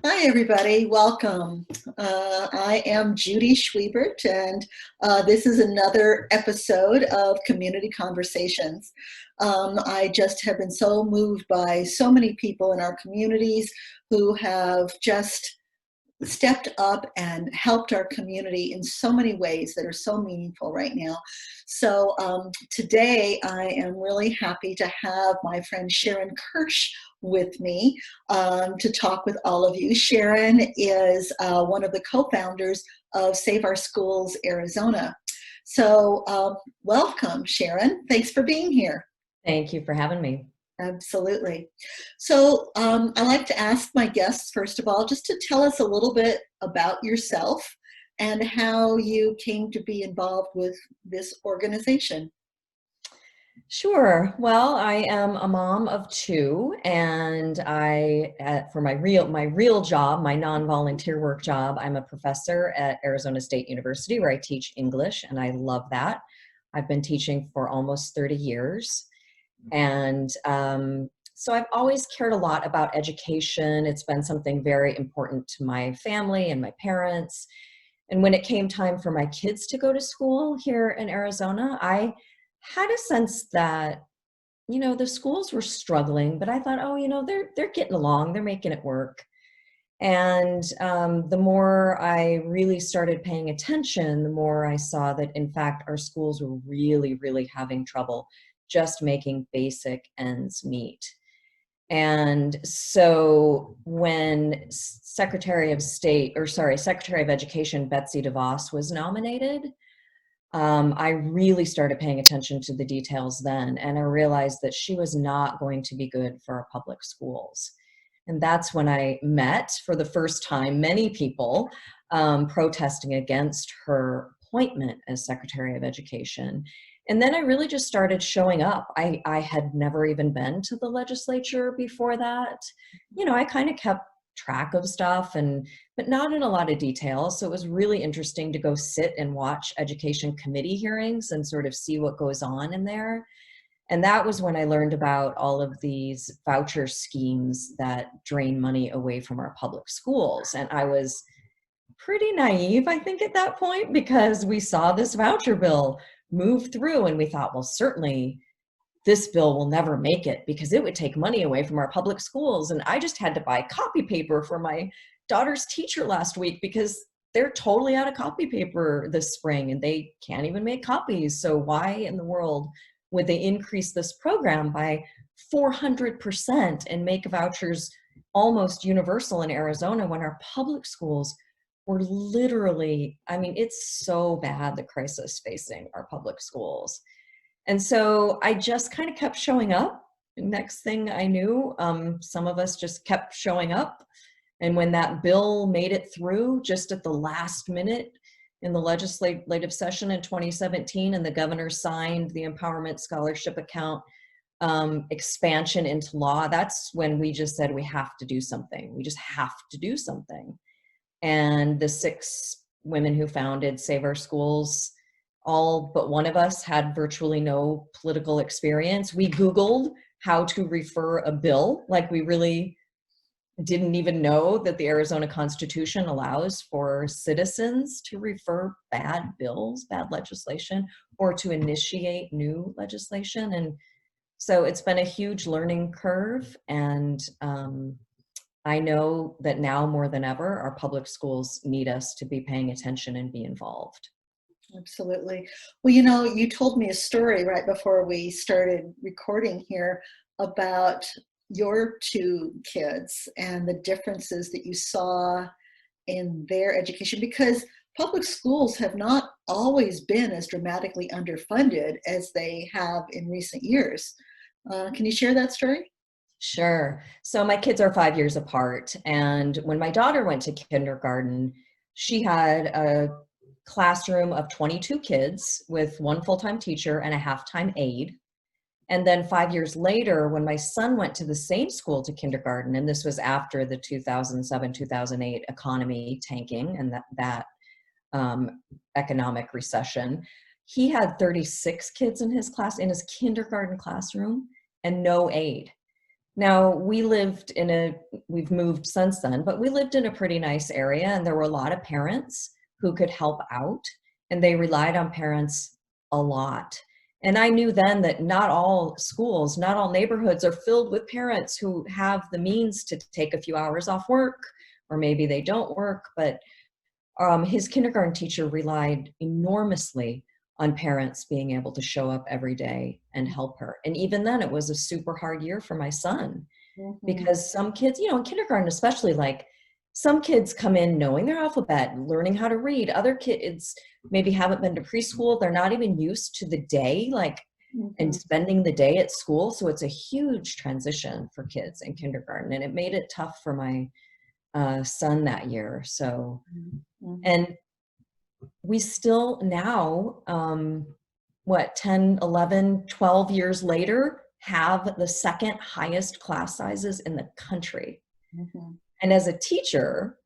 Hi, everybody. Welcome. I am Judy Schwiebert, and this is another episode of Community Conversations. I just have been so moved by so many people in our communities who have just stepped up and helped our community in so many ways that are so meaningful right now. So today I am really happy to have my friend Sharon Kirsch with me to talk with all of you. Sharon is one of the co-founders of Save Our Schools Arizona. So welcome, Sharon. Thanks for being here. Thank you for having me. Absolutely. So I like to ask my guests, first of all, just to tell us a little bit about yourself and how you came to be involved with this organization. Sure. Well, I am a mom of two, and for my real job, my non-volunteer work job, I'm a professor at Arizona State University where I teach English, and I love that. I've been teaching for almost 30 years. And so I've always cared a lot about education. It's been something very important to my family and my parents. And when it came time for my kids to go to school here in Arizona, I had a sense that, the schools were struggling, but I thought, oh, they're getting along, they're making it work. And the more I really started paying attention, the more I saw that, in fact, our schools were really, really having trouble just making basic ends meet. And so when Secretary of Education Betsy DeVos was nominated, I really started paying attention to the details then, and I realized that she was not going to be good for our public schools. And that's when I met, for the first time, many people protesting against her appointment as Secretary of Education. And then I really just started showing up. I had never even been to the legislature before that. I kind of kept track of stuff, but not in a lot of detail. So it was really interesting to go sit and watch education committee hearings and sort of see what goes on in there. And that was when I learned about all of these voucher schemes that drain money away from our public schools. And I was pretty naive, I think, at that point, because we saw this voucher bill move through and we thought, well, certainly this bill will never make it because it would take money away from our public schools. And I just had to buy copy paper for my daughter's teacher last week because they're totally out of copy paper this spring and they can't even make copies. So why in the world would they increase this program by 400% and make vouchers almost universal in Arizona when our public schools were literally, it's so bad, the crisis facing our public schools. And so I just kind of kept showing up. Next thing I knew, some of us just kept showing up. And when that bill made it through just at the last minute in the legislative session in 2017, and the governor signed the Empowerment Scholarship Account expansion into law, that's when we just said we have to do something. We just have to do something. And the 6 women who founded Save Our Schools, all but one of us had virtually no political experience. We Googled how to refer a bill, like we really didn't even know that the Arizona Constitution allows for citizens to refer bad bills, bad legislation, or to initiate new legislation. And so it's been a huge learning curve. And I know that now more than ever, our public schools need us to be paying attention and be involved. Absolutely. Well, you told me a story right before we started recording here about your 2 kids and the differences that you saw in their education, because public schools have not always been as dramatically underfunded as they have in recent years. Can you share that story? Sure. So my kids are 5 years apart. And when my daughter went to kindergarten, she had a classroom of 22 kids with 1 full-time teacher and a half-time aide. And then 5 years later, when my son went to the same school to kindergarten, and this was after the 2007-2008 economy tanking and that economic recession, he had 36 kids in his class, in his kindergarten classroom, and no aide. Now, we've moved since then, but we lived in a pretty nice area, and there were a lot of parents who could help out, and they relied on parents a lot. And I knew then that not all schools, not all neighborhoods are filled with parents who have the means to take a few hours off work, or maybe they don't work, but his kindergarten teacher relied enormously on parents being able to show up every day and help her. And even then, it was a super hard year for my son Mhm. because some kids, in kindergarten especially, like some kids come in knowing their alphabet, learning how to read. Other kids maybe haven't been to preschool. They're not even used to the day, like, and Mhm. spending the day at school. So it's a huge transition for kids in kindergarten. And it made it tough for my son that year. So, Mhm. and we still now, 10, 11, 12 years later, have the second highest class sizes in the country. Mhm. And as a teacher,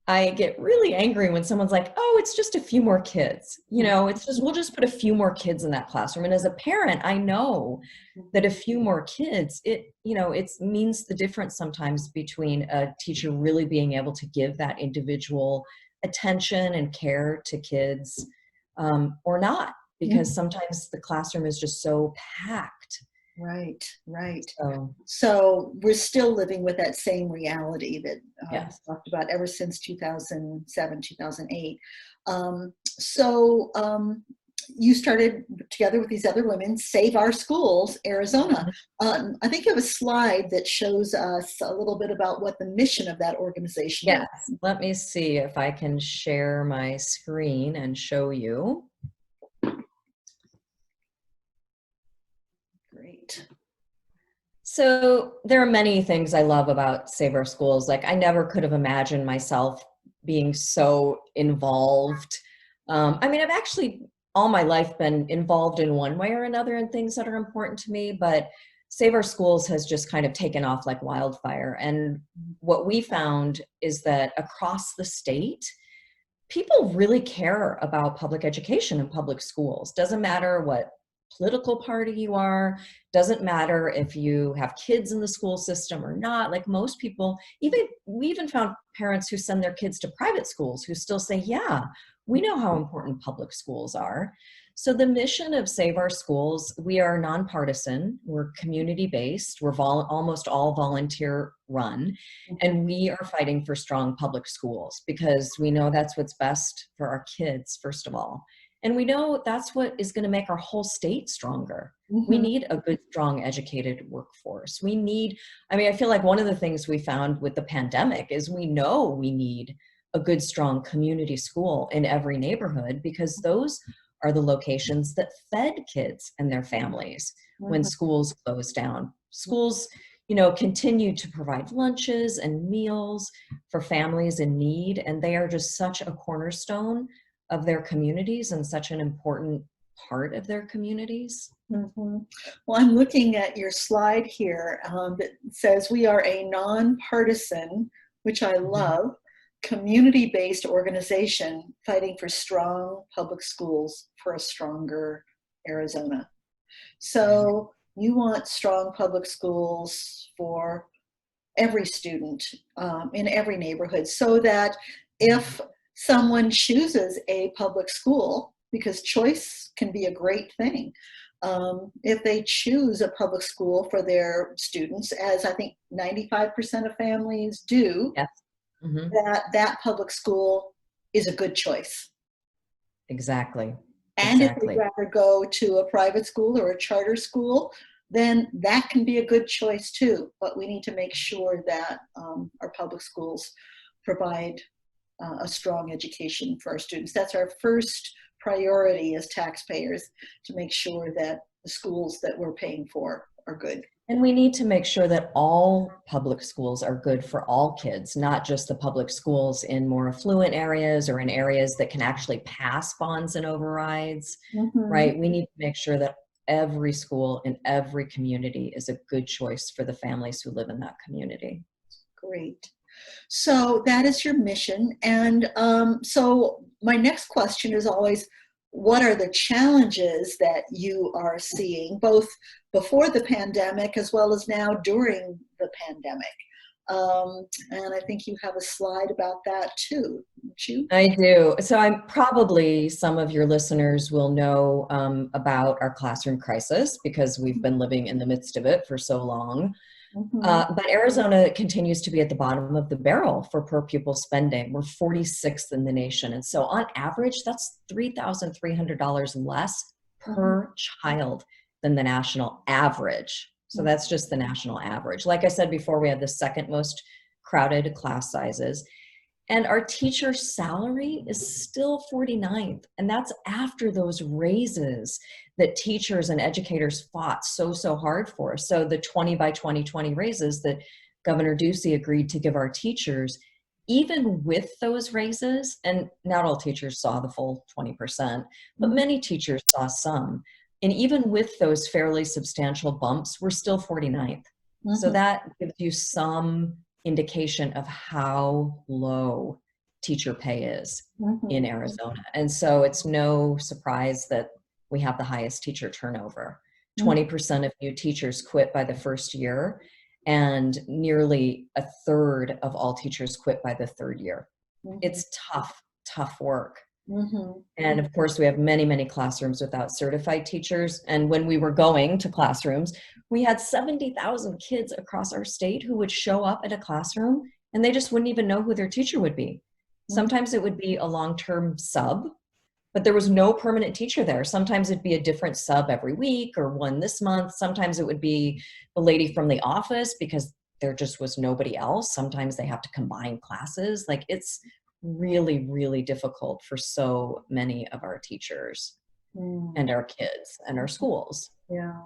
I get really angry when someone's like, "Oh, it's just a few more kids." We'll just put a few more kids in that classroom. And as a parent, I know that a Mhm. few more kids, it means the difference sometimes between a teacher really being able to give that individual attention and care to kids, or not, because Mhm. sometimes the classroom is just so packed. Right, right. So, So we're still living with that same reality that we yes. talked about ever since 2007, 2008. So you started together with these other women, Save Our Schools, Arizona. I think you have a slide that shows us a little bit about what the mission of that organization Yes. is. Let me see if I can share my screen and show you. Great. So there are many things I love about Save Our Schools. Like I never could have imagined myself being so involved. I've actually all my life been involved in one way or another in things that are important to me, but Save Our Schools has just kind of taken off like wildfire. And what we found is that across the state, people really care about public education and public schools. Doesn't matter what political party you are, doesn't matter if you have kids in the school system or not. Like most people, we even found parents who send their kids to private schools who still say, yeah, we know how important public schools are. So the mission of Save Our Schools, we are nonpartisan, we're community based, we're almost all volunteer run. Mhm. And we are fighting for strong public schools because we know that's what's best for our kids, first of all. And we know that's what is going to make our whole state stronger. We Mhm. need a good, strong, educated workforce. I feel like one of the things we found with the pandemic is we know we need a good, strong community school in every neighborhood because those are the locations that fed kids and their families when Mhm. schools closed down. Schools continue to provide lunches and meals for families in need. And they are just such a cornerstone of their communities and such an important part of their communities. Mhm. Well, I'm looking at your slide here that says we are a nonpartisan, which I Mhm. love, community-based organization fighting for strong public schools for a stronger Arizona. Yeah. So you want strong public schools for every student in every neighborhood so that if someone chooses a public school, because choice can be a great thing, if they choose a public school for their students, as I think 95% of families do, Yes. Hmm. that public school is a good choice. Exactly. And if they'd Exactly. rather go to a private school or a charter school, then that can be a good choice too. But we need to make sure that our public schools provide a strong education for our students. That's our first priority as taxpayers, to make sure that the schools that we're paying for are good. And we need to make sure that all public schools are good for all kids, not just the public schools in more affluent areas or in areas that can actually pass bonds and overrides, Mhm. right? We need to make sure that every school in every community is a good choice for the families who live in that community. Great. So that is your mission. And so my next question is always, what are the challenges that you are seeing, both before the pandemic as well as now during the pandemic. And I think you have a slide about that too, don't you? I do. So I'm probably, some of your listeners will know about our classroom crisis because we've been living in the midst of it for so long. Mm-hmm. But Arizona continues to be at the bottom of the barrel for per pupil spending. We're 46th in the nation. And so on average, that's $3,300 less per child than the national average. So that's just the national average. Like I said before, we have the second most crowded class sizes. And our teacher salary is still 49th. And that's after those raises that teachers and educators fought so hard for. So the 20 by 2020 raises that Governor Ducey agreed to give our teachers, even with those raises, and not all teachers saw the full 20%, but many teachers saw some. And even with those fairly substantial bumps, we're still 49th. So that gives you some indication of how low teacher pay is in Arizona. And so it's no surprise that we have the highest teacher turnover. 20% of new teachers quit by the first year, and nearly a third of all teachers quit by the third year. It's tough work. And of course, we have many classrooms without certified teachers. And when we were going to classrooms, we had 70,000 kids across our state who would show up at a classroom and they just wouldn't even know who their teacher would be. Sometimes it would be a long-term sub, but there was no permanent teacher there. Sometimes it'd be a different sub every week or one this month. Sometimes it would be the lady from the office because there just was nobody else. Sometimes they have to combine classes. Like, it's really difficult for so many of our teachers and our kids and our schools. Yeah.